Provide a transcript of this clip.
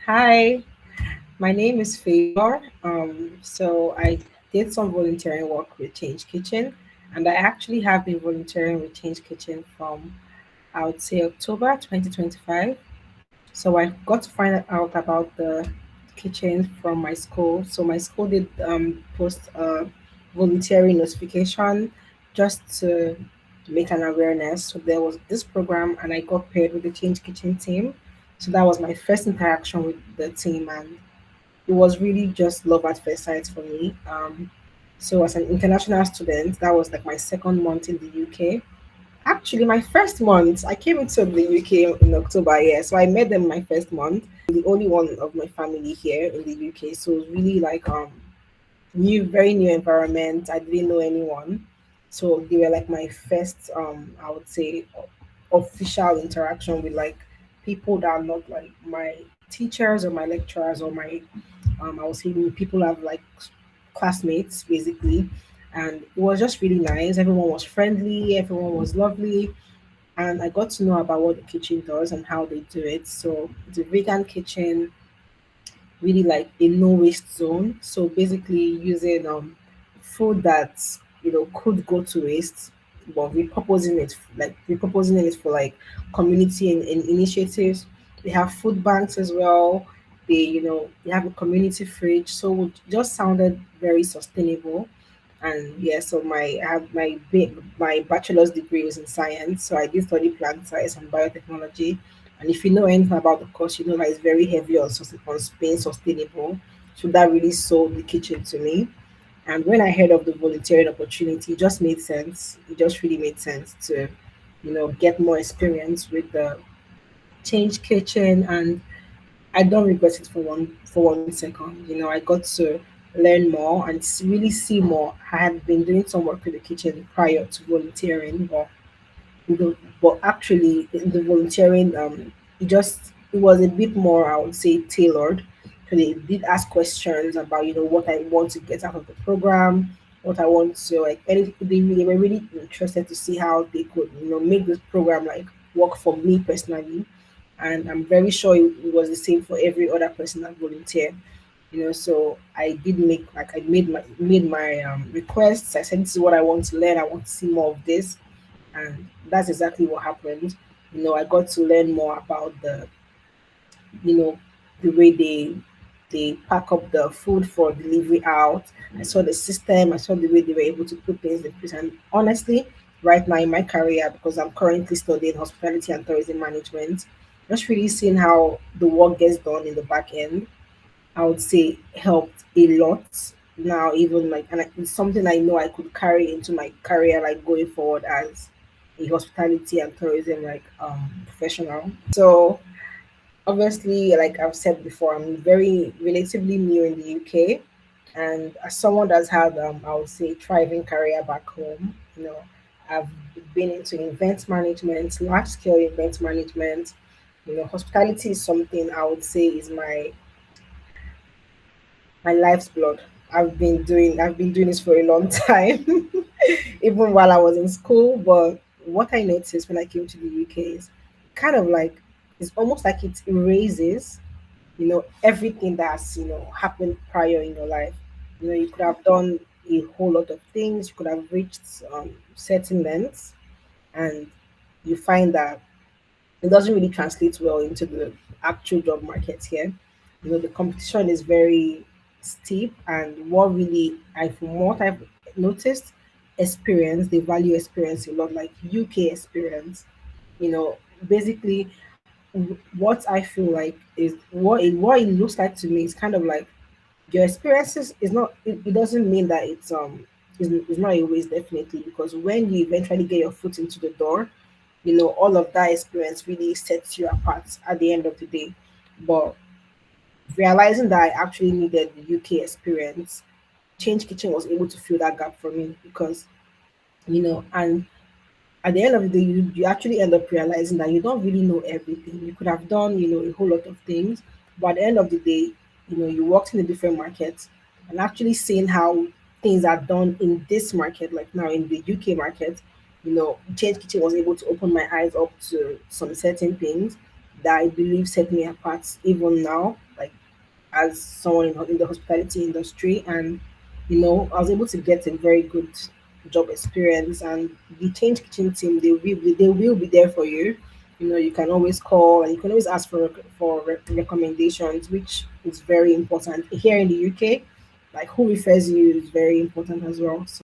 Hi, my name is Favour. So I did some volunteering work with Change Kitchen, and I actually have been volunteering with Change Kitchen from I would say October 2025. So I got to find out about the kitchen from my school. So my school did post a volunteering notification just to make an awareness. So there was this program, and I got paired with the Change Kitchen team. So that was my first interaction with the team, and it was really just love at first sight for me. So as an international student, that was like my second month in the UK. Actually, my first month, I came into the UK in October, yeah. So I met them my first month. The only one of my family here in the UK. So it was really like very new environment. I didn't know anyone. So they were like my first I would say official interaction with like people that are not like my teachers or my lecturers or my I was seeing people have like classmates basically, and it was just really nice. Everyone was friendly, everyone was lovely, and I got to know about what the kitchen does and how they do it. So the vegan kitchen really like a no waste zone. So basically using food that could go to waste, but repurposing it for like community and initiatives. They have food banks as well. They have a community fridge, so it just sounded very sustainable. And yeah, so I have my bachelor's degree was in science, so I did study plant science and biotechnology. And if you know anything about the course, you know that it's very heavy on, on being sustainable. So that really sold the kitchen to me. And when I heard of the volunteering opportunity, it just made sense. It just really made sense to, get more experience with the Change Kitchen, and I don't regret it for 1 second. I got to learn more and really see more. I had been doing some work with the kitchen prior to volunteering, but actually in the volunteering, it was a bit more, I would say, tailored. So they did ask questions about what I want to get out of the program, what I want to like. They were really interested to see how they could make this program like work for me personally, and I'm very sure it was the same for every other person that volunteered. So I did make like I made my requests. I said this is what I want to learn. I want to see more of this, and that's exactly what happened. I got to learn more about the way they pack up the food for delivery out. I saw the system. I saw the way they were able to put things in place. And honestly, right now in my career, because I'm currently studying hospitality and tourism management, just really seeing how the work gets done in the back end, I would say helped a lot. Now, even like, and it's something I know I could carry into my career, like going forward as a hospitality and tourism like professional. So obviously, like I've said before, I'm very relatively new in the UK, and as someone that's had I would say thriving career back home, I've been into event management, large scale event management. Hospitality is something I would say is my life's blood. I've been doing this for a long time, even while I was in school. But what I noticed when I came to the UK is kind of like it's almost like it erases, everything that's happened prior in your life. You could have done a whole lot of things. You could have reached certain lengths, and you find that it doesn't really translate well into the actual job market here. The competition is very steep, and from what I've noticed, experience, they value experience a lot, like UK experience. You know, basically, what I feel like is what it looks like to me is kind of like your experiences is not. It doesn't mean that it's not a waste, definitely, because when you eventually get your foot into the door, all of that experience really sets you apart at the end of the day. But realizing that I actually needed the UK experience, Change Kitchen was able to fill that gap for me because, and at the end of the day, you actually end up realizing that you don't really know everything. You could have done, a whole lot of things, but at the end of the day, you worked in a different market and actually seeing how things are done in this market, like now in the UK market, Change Kitchen was able to open my eyes up to some certain things that I believe set me apart even now, like as someone in the hospitality industry, and I was able to get a very good job experience. And the Change Kitchen team, they will be there for you. You can always call, and you can always ask for recommendations, which is very important here in the UK. Like, who refers you is very important as well. So